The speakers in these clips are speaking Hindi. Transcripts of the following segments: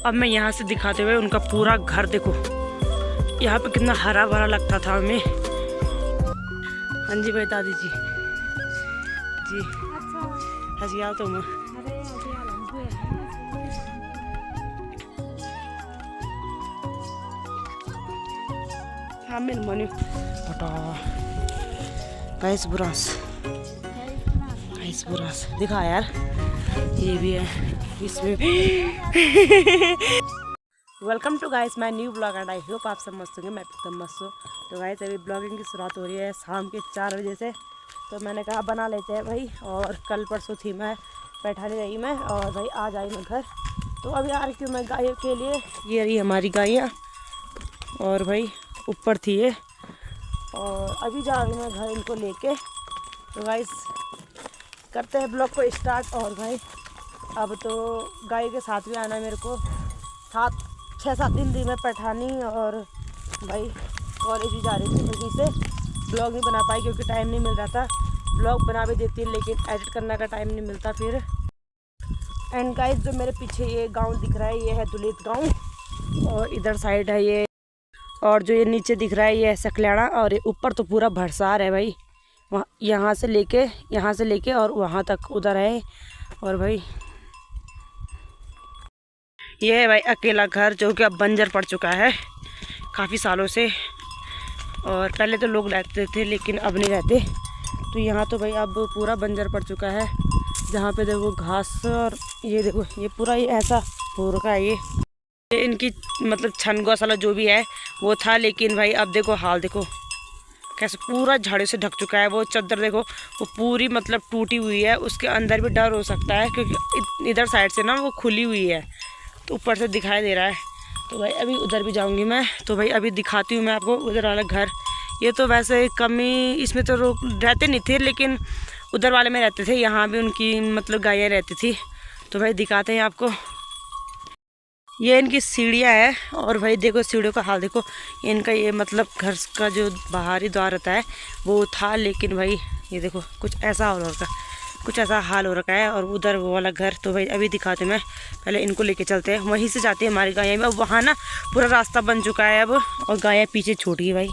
अब मैं यहाँ से दिखाते हुए उनका पूरा घर देखो, यहाँ पे कितना हरा भरा लगता था हमें। हाँ जी भाई दादी जी जी हसियाल तुम Amin mani foto गाइस बुरास दिखा यार, ये भी है इसमें भी। Welcome to guys my new blog and I hope आप सब मस्त होंगे। मैं एकदम मस्त हूँ। तो गाइस अभी ब्लॉगिंग की शुरुआत हो रही है शाम के 4 बजे से, तो मैंने कहा बना लेते हैं भाई। और कल परसों थी मैं बैठाने रही मैं, और भाई आज आई मैं घर। तो अभी आ रही हूँ मैं गायों के लिए, ये रही हमारी गायें, और भाई ऊपर थी ये, और अभी जा रही मैं घर इनको लेके। तो गाइस करते हैं ब्लॉग को स्टार्ट। और भाई अब तो गाय के साथ भी आना है मेरे को, 6-7 दिन थी मैं पैठानी, और भाई कॉलेज भी जा रही थी, वहीं से ब्लॉग नहीं बना पाई क्योंकि टाइम नहीं मिल रहा था। ब्लॉग बना भी देती लेकिन एडिट करने का टाइम नहीं मिलता फिर। एंड गाइस जो मेरे पीछे ये गाँव दिख रहा है ये है दुलेत गाँव, और इधर साइड है ये, और जो ये नीचे दिख रहा है ये है सकलैड़ा, और ये ऊपर तो पूरा भरसार है भाई, वहाँ यहाँ से लेके और वहाँ तक उधर है। और भाई ये है भाई अकेला घर जो कि अब बंजर पड़ चुका है काफ़ी सालों से, और पहले तो लोग रहते थे लेकिन अब नहीं रहते। तो यहाँ तो भाई अब पूरा बंजर पड़ चुका है, जहाँ पे देखो घास, और ये देखो ये पूरा ये ऐसा हो रखा है। ये इनकी मतलब छन गौशाला जो भी है वो था, लेकिन भाई अब देखो हाल देखो कैसे पूरा झाड़ू से ढक चुका है। वो चादर देखो वो पूरी मतलब टूटी हुई है, उसके अंदर भी डर हो सकता है क्योंकि इधर साइड से ना वो खुली हुई है, तो ऊपर से दिखाई दे रहा है। तो भाई अभी उधर भी जाऊंगी मैं, तो भाई अभी दिखाती हूँ मैं आपको उधर वाला घर। ये तो वैसे कमी इसमें तो रहते नहीं थे, लेकिन उधर वाले में रहते थे, यहाँ भी उनकी मतलब गायें रहती थी। तो भाई दिखाते हैं आपको, ये इनकी सीढ़ियाँ है। और भाई देखो सीढ़ियों का हाल देखो, इनका ये मतलब घर का जो बाहरी द्वार रहता है वो था, लेकिन भाई ये देखो कुछ ऐसा हाल हो रखा है। और उधर वो वाला घर, तो भाई अभी दिखाते मैं, पहले इनको लेके चलते हैं, वहीं से जाती है हमारी गायें में। अब वहाँ ना पूरा रास्ता बन चुका है अब, और गायें पीछे छूट गई भाई।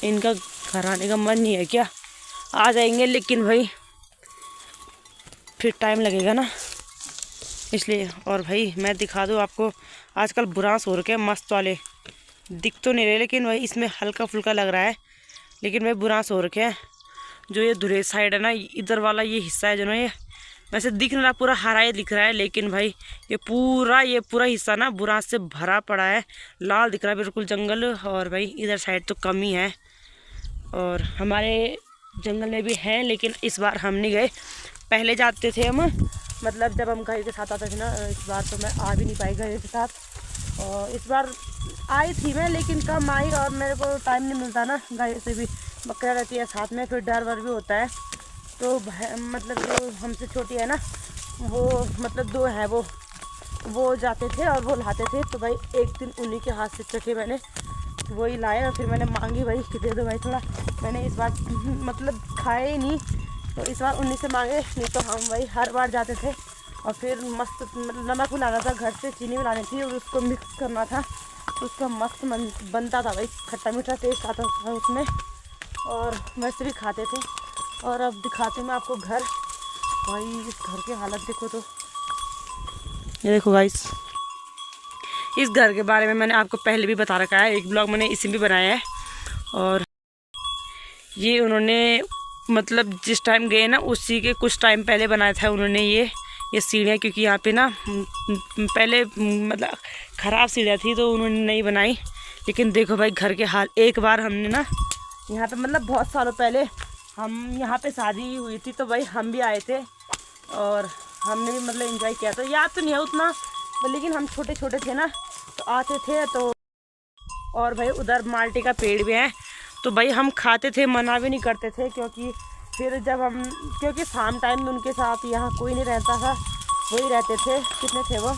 इनका घर आने का मन नहीं है क्या? आ जाएंगे लेकिन भाई फिर टाइम लगेगा ना, इसलिए। और भाई मैं दिखा दूँ आपको, आजकल बुरांस हो रखे हैं मस्त वाले, दिख तो नहीं रहे लेकिन भाई इसमें हल्का फुल्का लग रहा है, लेकिन भाई बुरांस हो रखे हैं। जो ये धुरे साइड है ना, इधर वाला ये हिस्सा है जो ना, ये वैसे दिख नहीं रहा, पूरा हरा ही दिख रहा है, लेकिन भाई ये पूरा हिस्सा ना बुरांस से भरा पड़ा है, लाल दिख रहा है बिल्कुल जंगल। और भाई इधर साइड तो कम ही है, और हमारे जंगल में भी है, लेकिन इस बार हम नहीं गए। पहले जाते थे हम, मतलब जब हम गाय के साथ आते थे ना। इस बार तो मैं आ भी नहीं पाई गाय के साथ, और इस बार आई थी मैं लेकिन कम आई, और मेरे को टाइम नहीं मिलता ना, गाय से भी बकरा रहती है साथ में, फिर डर वर भी होता है। तो मतलब जो हमसे छोटी है ना, वो मतलब 2 है, वो जाते थे और वो लाते थे। तो भाई एक दिन उन्हीं के हाथ से चखे मैंने, वही लाए, और फिर मैंने मांगी भाई कि दे दो भाई थोड़ा। मैंने इस बार मतलब खाए ही नहीं, तो इस बार उन्हीं से मांगे, नहीं तो हम भाई हर बार जाते थे। और फिर मस्त नमक भी लाना था घर से, चीनी भी लानी थी, और उसको मिक्स करना था, तो उसका मस्त बनता था भाई, खट्टा मीठा टेस्ट आता था उसमें, और वैसे भी खाते थे। और अब दिखाते मैं आपको घर, भाई इस घर की हालत देखो। तो ये देखो गाइस, इस घर के बारे में मैंने आपको पहले भी बता रखा है, एक ब्लॉग मैंने इसी में बनाया है। और ये उन्होंने मतलब जिस टाइम गए ना उसी के कुछ टाइम पहले बनाया था उन्होंने ये सीढ़ियाँ, क्योंकि यहाँ पे ना पहले मतलब ख़राब सीढ़ियाँ थी तो उन्होंने नहीं बनाई। लेकिन देखो भाई घर के हाल, एक बार हमने ना यहाँ पे मतलब बहुत सालों पहले हम यहाँ पे शादी हुई थी, तो भाई हम भी आए थे और हमने भी मतलब एंजॉय किया था। याद तो नहीं है उतना, लेकिन हम छोटे छोटे थे ना, तो आते थे। तो और भाई उधर माल्टे का पेड़ भी है, तो भाई हम खाते थे, मना भी नहीं करते थे, क्योंकि फिर जब हम, क्योंकि शाम टाइम में उनके साथ यहाँ कोई नहीं रहता था, वही रहते थे। कितने थे वो?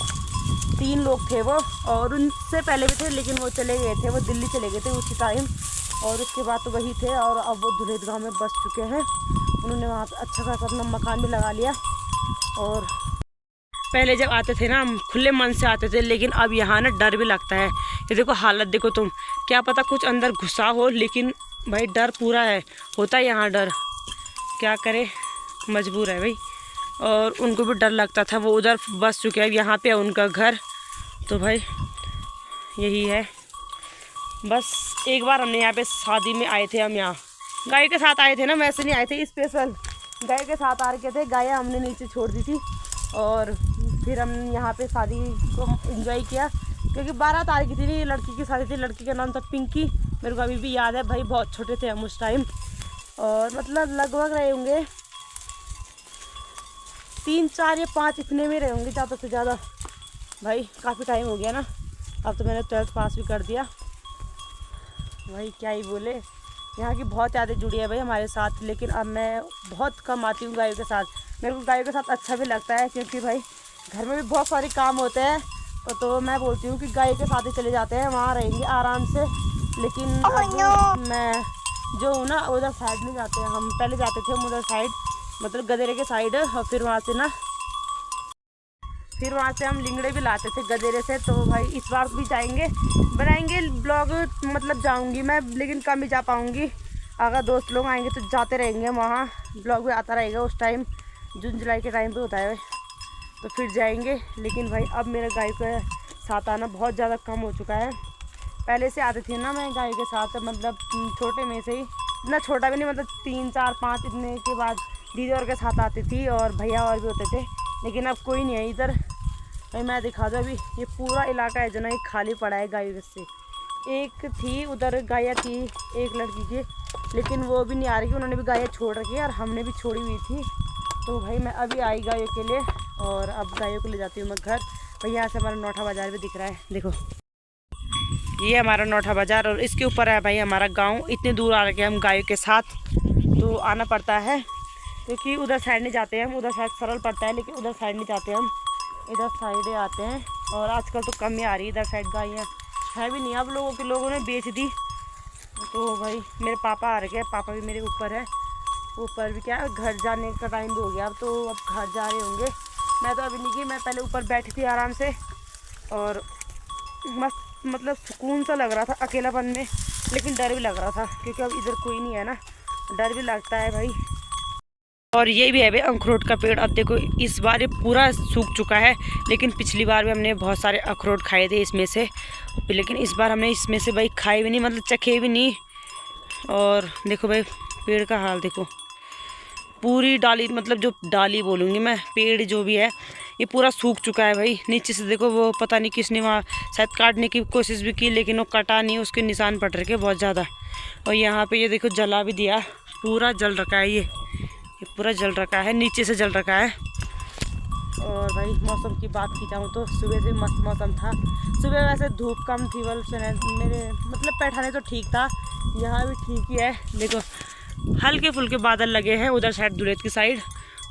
3 लोग थे वो, और उनसे पहले भी थे लेकिन वो चले गए थे, वो दिल्ली चले गए थे उसी टाइम, और उसके बाद तो वही थे। और अब वो दुलेत गाँव में बस चुके हैं, उन्होंने वहाँ पर अच्छा खासा अपना मकान भी लगा लिया। और पहले जब आते थे ना हम खुले मन से आते थे, लेकिन अब यहाँ ना डर भी लगता है। ये देखो हालत देखो तुम, क्या पता कुछ अंदर घुसा हो, लेकिन भाई डर पूरा है, होता है यहाँ डर, क्या करे, मजबूर है भाई। और उनको भी डर लगता था, वो उधर बस चुके हैं, यहाँ पे है उनका घर। तो भाई यही है बस। एक बार हमने यहाँ पे शादी में आए थे, हम यहाँ गाय के साथ आए थे ना, वैसे नहीं आए थे, स्पेशल गाय के साथ आ रखे थे। गाय हमने नीचे छोड़ दी थी और फिर हम यहाँ पे शादी को एंजॉय किया, क्योंकि 12 तारीख की थी, लड़की की शादी थी। लड़की का नाम था पिंकी, मेरे को अभी भी याद है भाई, बहुत छोटे थे हम उस टाइम। और मतलब लगभग रहे होंगे 3, 4 या 5 इतने में रहे होंगे ज़्यादा से ज़्यादा। भाई काफ़ी टाइम हो गया ना, अब तो मैंने 12th पास भी कर दिया। भाई क्या ही बोले, यहाँ की बहुत यादें जुड़ी है भाई हमारे साथ। लेकिन अब मैं बहुत कम आती हूँ गायों के साथ। मेरे को गायों के साथ अच्छा भी लगता है, क्योंकि भाई घर में भी बहुत सारे काम होते हैं, तो मैं बोलती हूँ कि गाय के साथ ही चले जाते हैं, वहाँ रहेंगे आराम से। लेकिन मैं जो हूँ ना उधर साइड में जाते हैं हम, पहले जाते थे हम उधर साइड, मतलब गदेरे के साइड, और फिर वहाँ से हम लिंगड़े भी लाते थे गदेरे से। तो भाई इस बार भी जाएंगे, बनाएंगे ब्लॉग, मतलब जाऊंगी मैं, लेकिन कम ही जा पाऊंगी। अगर दोस्त लोग आएंगे तो जाते रहेंगे वहाँ, ब्लॉग भी आता रहेगा उस टाइम, जून जुलाई के टाइम पे होता है, तो फिर जाएंगे। लेकिन भाई अब मेरा गाय के साथ आना बहुत ज़्यादा कम हो चुका है। पहले से आती थी ना मैं गाय के साथ, मतलब छोटे में से ही, इतना छोटा भी नहीं, मतलब 3, 4, 5 इतने के बाद दीदी और के साथ आती थी, और भैया और भी होते थे। लेकिन अब कोई नहीं है इधर। भाई मैं दिखा दूँ, अभी ये पूरा इलाका है जो ना, ये खाली पड़ा है गायों से। एक थी उधर गाय थी एक लड़की की, लेकिन वो भी नहीं आ रही, उन्होंने भी गायें छोड़ रखी है और हमने भी छोड़ी हुई थी। तो भाई मैं अभी आई गायों के लिए, और अब गायों को ले जाती हूँ मैं घर। भाई यहाँ से हमारा नौठा बाज़ार भी दिख रहा है, देखो ये हमारा नौठा बाज़ार, और इसके ऊपर है भाई हमारा गाँव। इतने दूर आ रखे हम गायों के साथ, तो आना पड़ता है, क्योंकि उधर साइड नहीं जाते हम, उधर साइड सरल पड़ता है, लेकिन उधर साइड नहीं जाते हम, इधर साइड आते हैं। और आजकल तो कम ही आ रही इधर साइड गायें, है भी नहीं, अब लोगों ने बेच दी। तो भाई मेरे पापा आ रखे हैं, पापा भी मेरे ऊपर है, ऊपर भी क्या घर जाने का टाइम भी हो गया, अब तो अब घर जा रहे होंगे। मैं तो अभी नहीं गई, मैं पहले ऊपर बैठी थी आराम से, और मस्त मतलब सुकून सा लग रहा था अकेलापन में, लेकिन डर भी लग रहा था, क्योंकि अब इधर कोई नहीं है ना, डर भी लगता है भाई। और ये भी है भाई अखरोट का पेड़। अब देखो इस बार ये पूरा सूख चुका है, लेकिन पिछली बार भी हमने बहुत सारे अखरोट खाए थे इसमें से, लेकिन इस बार हमने इसमें से भाई खाए भी नहीं, मतलब चखे भी नहीं। और देखो भाई पेड़ का हाल देखो, पूरी डाली, मतलब जो डाली बोलूँगी मैं, पेड़ जो भी है ये पूरा सूख चुका है भाई। नीचे से देखो, वो पता नहीं किसने वहाँ शायद काटने की कोशिश भी की, लेकिन वो कटा नहीं, उसके निशान पड़ रखे बहुत ज़्यादा। और यहाँ पे ये देखो जला भी दिया, पूरा जल रखा है, ये पूरा जल रखा है, नीचे से जल रखा है। और भाई मौसम की बात की जाऊँ तो सुबह से मस्त मौसम था। सुबह वैसे धूप कम थी, बल्ब से मेरे मतलब बैठाने तो ठीक था, यहाँ भी ठीक ही है। देखो हल्के फुल्के बादल लगे हैं उधर साइड दुलेत की साइड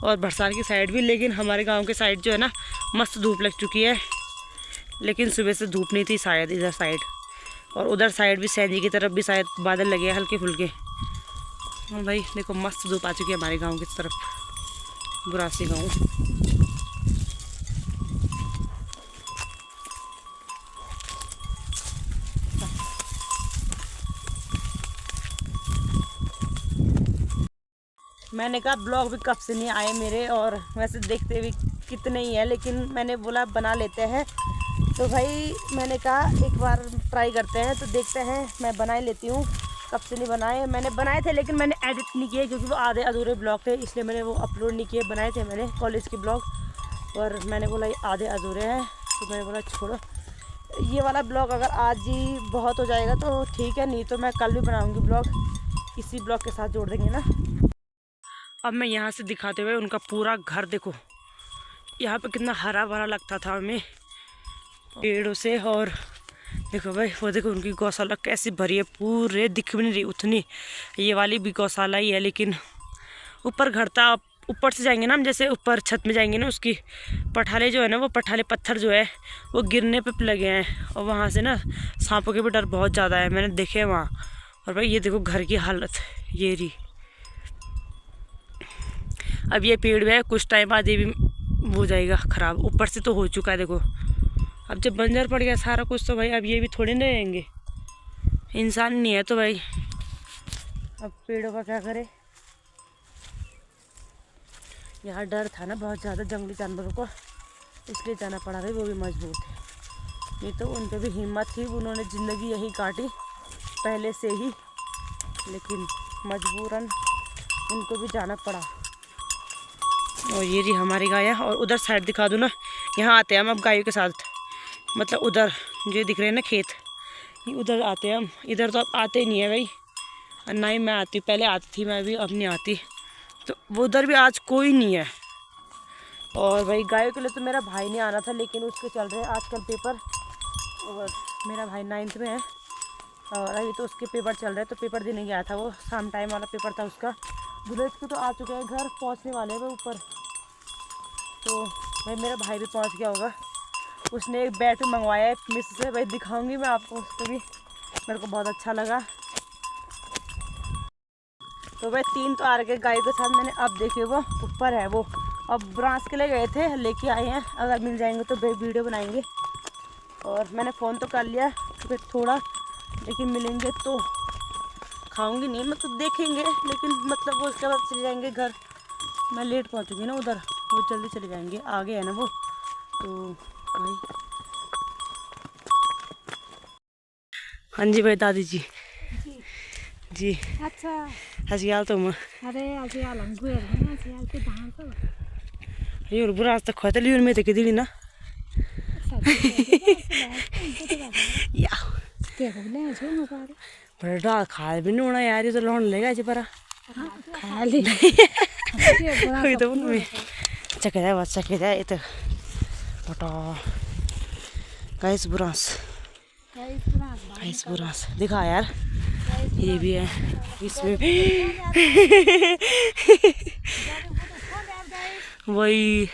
और भरसार की साइड भी, लेकिन हमारे गांव के साइड जो है ना मस्त धूप लग चुकी है। लेकिन सुबह से धूप नहीं थी शायद इधर साइड, और उधर साइड भी सैनी की तरफ भी शायद बादल लगे हैं हल्के फुल्के। और भाई देखो मस्त धूप आ चुकी है हमारे गांव की तरफ, बुरासी गाँव। मैंने कहा ब्लॉग भी कब से नहीं आए मेरे, और वैसे देखते भी कितने ही है, लेकिन मैंने बोला बना लेते हैं। तो भाई मैंने कहा एक बार ट्राई करते हैं, तो देखते हैं, मैं बना ही लेती हूँ। कब से नहीं बनाए, मैंने बनाए थे लेकिन मैंने एडिट नहीं किए, क्योंकि वो आधे अधूरे ब्लॉग थे, इसलिए मैंने वो अपलोड नहीं किए। बनाए थे मैंने कॉलेज के ब्लॉग, और मैंने बोला ये आधे अधूरे हैं, तो मैंने बोला छोड़ो, ये वाला ब्लॉग अगर आज ही बहुत हो जाएगा तो ठीक है, नहीं तो मैं कल भी बनाऊँगी ब्लॉग, इसी ब्लॉग के साथ जोड़ देंगे ना। अब मैं यहाँ से दिखाते हुए उनका पूरा घर देखो, यहाँ पे कितना हरा भरा लगता था हमें पेड़ों से। और देखो भाई वो देखो उनकी गौशाला कैसी भरी है, पूरे दिख भी नहीं रही उतनी। ये वाली भी गौशाला ही है, लेकिन ऊपर घर था, ऊपर से जाएंगे ना हम, जैसे ऊपर छत में जाएंगे ना, उसकी पठाले जो है ना, वो पठाले पत्थर जो है वो गिरने पे लगे हैं, और वहाँ से ना सांपों के भी डर बहुत ज़्यादा है, मैंने देखे हैं वहाँ। और भाई ये देखो घर की हालत, ये रही। अब ये पेड़ है कुछ टाइम बाद ये भी हो जाएगा ख़राब। ऊपर से तो हो चुका है देखो। अब जब बंजर पड़ गया सारा कुछ तो भाई अब ये भी थोड़े ना रहेंगे, इंसान नहीं है तो भाई अब पेड़ों का क्या करे। यहाँ डर था ना बहुत ज़्यादा जंगली जानवरों को, इसलिए जाना पड़ा भाई, वो भी मजबूर थे। नहीं तो उन पर भी हिम्मत थी, उन्होंने ज़िंदगी यही काटी पहले से ही, लेकिन मजबूरन उनको भी जाना पड़ा। और ये जी हमारी गाय है। और उधर साइड दिखा दूँ ना, यहाँ आते हैं हम अब गायों के साथ, मतलब उधर जो दिख रहे हैं ना खेत, ये उधर आते हैं हम। इधर तो अब आते ही नहीं है भाई, और ना ही मैं आती, पहले आती थी मैं भी, अब नहीं आती। तो वो उधर भी आज कोई नहीं है। और भाई गायों के लिए तो मेरा भाई नहीं आना था, लेकिन उसके चल रहे हैं आजकल पेपर, और मेरा भाई 9th में है और अभी तो उसके पेपर चल रहे हैं, तो पेपर देने गया था वो, शाम टाइम वाला पेपर था उसका। बुलेट के तो आ चुके हैं, घर पहुंचने वाले हैं ऊपर। तो भाई मेरा भाई भी पहुंच गया होगा, उसने एक बैट मंगवाया है मिस से, भाई दिखाऊंगी मैं आपको उसको भी, मेरे को बहुत अच्छा लगा। तो भाई 3 तो आ रखे गाय के साथ मैंने, अब देखिए वो ऊपर है वो, अब ब्रांच के लिए गए थे, लेके आए हैं, अगर मिल जाएंगे तो वीडियो बनाएंगे। और मैंने फ़ोन तो कर लिया फिर थोड़ा, लेकिन मिलेंगे तो खाऊंगी नहीं, मतलब देखेंगे, लेकिन मतलब वो उसके बाद चले जाएंगे घर। मैं लेट पहुंचूंगी ना उधर, वो जल्दी चले जाएंगे, आगे है ना वो। तो भाई हाँ जी भाई दादी जी जी अच्छा हसियाल तुम अरे हसियाल हम गुएर ना हसियाल के धान तो यो बुरा आज तक खतली में तो किदी ना या के बोले छो न पारे बड़ा खा भी नहीं होना यार, ये तो लोन लेगा जी पर खा ले कोई तो उनमें चके जाए बस चके जाए तो बटा गाइस बुरांस दिखा यार, ये भी है इसमें वही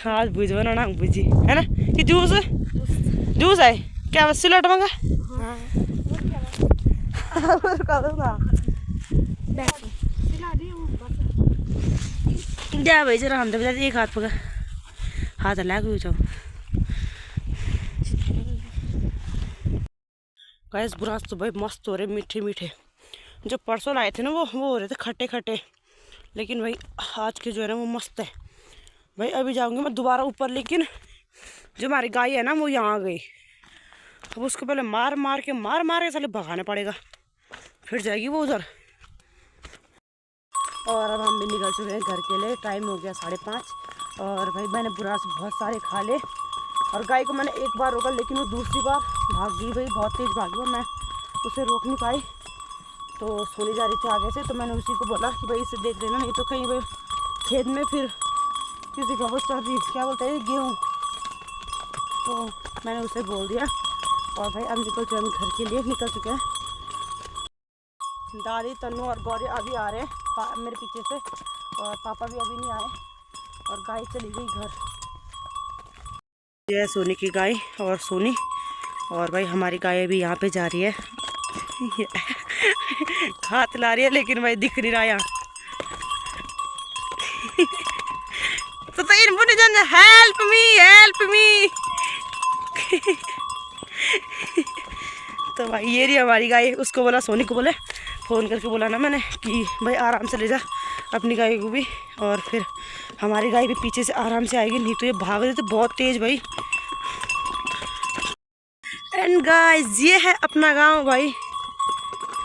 हाँ बुझ बनाना बुझी है ना कि जूस है क्या बस सिलट मंगा क्या भाई जरा हम तो बजा एक हाथ पका हाथ हला के जाओ गैस बुरांस तो भाई मस्त हो रहे, मीठे मीठे। जो परसों लाए थे ना वो हो रहे थे खट्टे खट्टे, लेकिन भाई आज के जो है ना वो मस्त है भाई। अभी जाऊंगी मैं दोबारा ऊपर, लेकिन जो हमारी गाय है ना वो यहाँ आ गई, अब उसको पहले मार मार के साले भगाना पड़ेगा, फिर जाएगी वो उधर। और अब हम भी निकल चुके हैं घर के लिए, टाइम हो गया 5:30। और भाई मैंने बुरांस बहुत सारे खा ले, और गाय को मैंने एक बार रोका, लेकिन वो दूसरी बार भाग गई भाई, बहुत तेज़ भागी, और मैं उसे रोक नहीं पाई, तो सोने जा रही थी आगे से। तो मैंने उसी को बोला कि भाई इसे देख लेना, नहीं तो कहीं भाई खेत में फिर किसी का वो चल रही क्या बोलते हैं गेहूँ, तो मैंने उसे बोल दिया। और भाई अब निकल चुके हम घर के लिए, निकल चुके हैं। दादी तन्नू और गौरी अभी आ रहे हैं मेरे पीछे से, और पापा भी अभी नहीं आए, और गाय चली गई घर। ये है सोनी की गाय और सोनी, और भाई हमारी गाय भी यहाँ पे जा रही है हाथ ला रही है, लेकिन भाई दिख नहीं रहा यहाँ तो इन बुने जान हेल्प मी तो भाई ये रही हमारी गाय, उसको बोला सोनी को बोले फ़ोन करके बोला ना मैंने कि भाई आराम से ले जा अपनी गाय को भी, और फिर हमारी गाय भी पीछे से आराम से आएगी, नहीं तो ये भाग रही थी बहुत तेज़ भाई। एंड गाइस ये है अपना गांव भाई,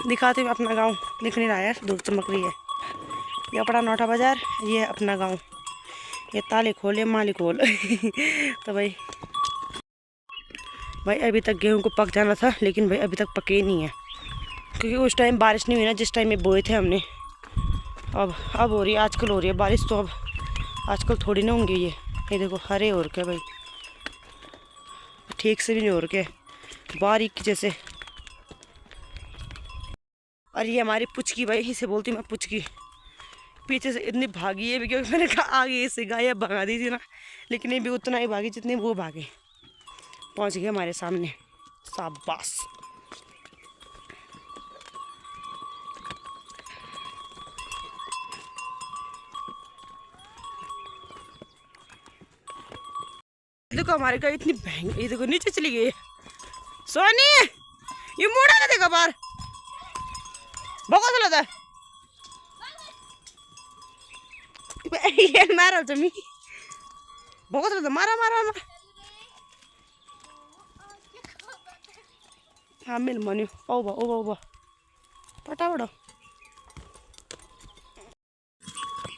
दिखाते हुए अपना गांव, दिख नहीं रहा यार धूप चमक रही है। ये अपना नौटा बाज़ार, ये है अपना गांव, ये ताले खोले मालिक खोल तो भाई अभी तक गेहूं को पक जाना था, लेकिन भाई अभी तक पके नहीं है, क्योंकि उस टाइम बारिश नहीं हुई ना जिस टाइम में बोए थे हमने। अब हो रही है, आजकल हो रही है बारिश, तो अब आजकल थोड़ी ना होंगे ये देखो हरे हो रखे भाई, ठीक से भी नहीं हो रखे, बारीक जैसे। और ये हमारी पुचकी भाई, इसे बोलती मैं पुचकी, पीछे से इतनी भागी है भी, क्योंकि मैंने कहा आगे से गाय भगा दी थी ना, लेकिन ये भी उतना ही भागी जितने वो भागे, पहुंच गए हमारे सामने, शाबाश। देखो हमारी गाय इतनी भयंकर, ये देखो नीचे चली गई। सोनी ये मुड़ा ना देखो बाहर, बहुत चला था ये मारा जमी, बहुत चला था, मारा मारा मारा। हाँ मिल मन्यू ओबा ओबा ओबा पटा बड़ो।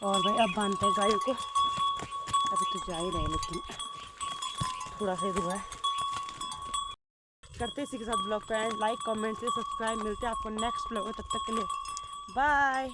और भाई अब बांधते हैं गायों को, अभी तो जा ही रहे लेकिन थोड़ा सा हुआ है। करते इसी के साथ ब्लॉग पे लाइक कमेंट से सब्सक्राइब। मिलते हैं आपको नेक्स्ट ब्लॉग में, तब तक के लिए बाय।